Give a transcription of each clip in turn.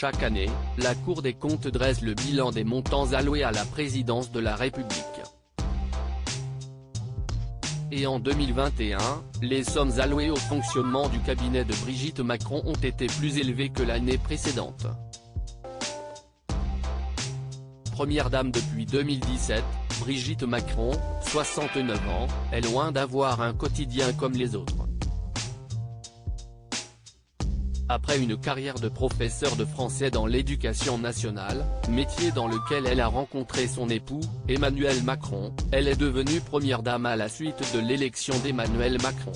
Chaque année, la Cour des comptes dresse le bilan des montants alloués à la présidence de la République. Et en 2021, les sommes allouées au fonctionnement du cabinet de Brigitte Macron ont été plus élevées que l'année précédente. Première dame depuis 2017, Brigitte Macron, 69 ans, est loin d'avoir un quotidien comme les autres. Après une carrière de professeur de français dans l'éducation nationale, métier dans lequel elle a rencontré son époux, Emmanuel Macron, elle est devenue première dame à la suite de l'élection d'Emmanuel Macron.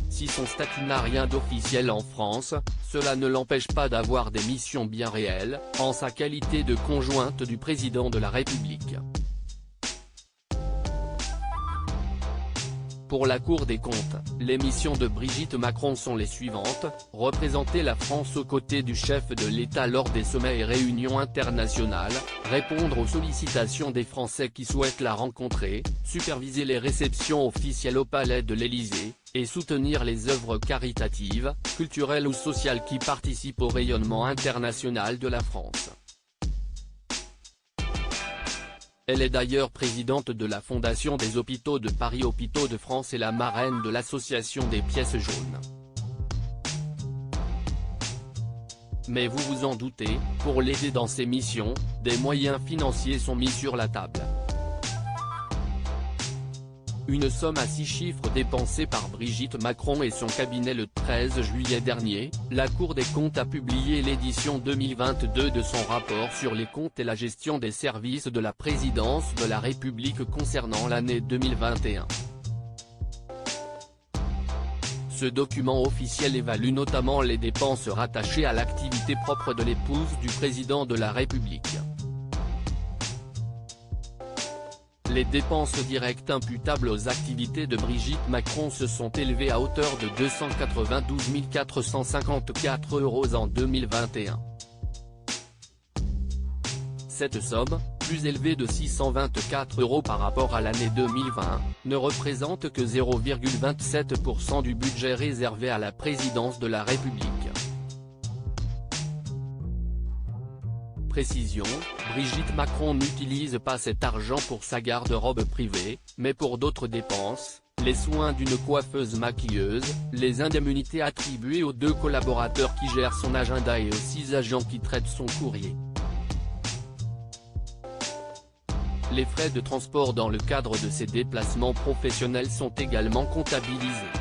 Si son statut n'a rien d'officiel en France, cela ne l'empêche pas d'avoir des missions bien réelles, en sa qualité de conjointe du président de la République. Pour la Cour des comptes, les missions de Brigitte Macron sont les suivantes: représenter la France aux côtés du chef de l'État lors des sommets et réunions internationales, répondre aux sollicitations des Français qui souhaitent la rencontrer, superviser les réceptions officielles au Palais de l'Élysée, et soutenir les œuvres caritatives, culturelles ou sociales qui participent au rayonnement international de la France. Elle est d'ailleurs présidente de la Fondation des Hôpitaux de Paris Hôpitaux de France et la marraine de l'association des pièces jaunes. Mais vous vous en doutez, pour l'aider dans ses missions, des moyens financiers sont mis sur la table. Une somme à 6 chiffres dépensée par Brigitte Macron et son cabinet le 13 juillet dernier, la Cour des comptes a publié l'édition 2022 de son rapport sur les comptes et la gestion des services de la présidence de la République concernant l'année 2021. Ce document officiel évalue notamment les dépenses rattachées à l'activité propre de l'épouse du président de la République. Les dépenses directes imputables aux activités de Brigitte Macron se sont élevées à hauteur de 292 454 € en 2021. Cette somme, plus élevée de 624 € par rapport à l'année 2020, ne représente que 0,27% du budget réservé à la présidence de la République. Précision, Brigitte Macron n'utilise pas cet argent pour sa garde-robe privée, mais pour d'autres dépenses, les soins d'une coiffeuse maquilleuse, les indemnités attribuées aux 2 collaborateurs qui gèrent son agenda et aux 6 agents qui traitent son courrier. Les frais de transport dans le cadre de ses déplacements professionnels sont également comptabilisés.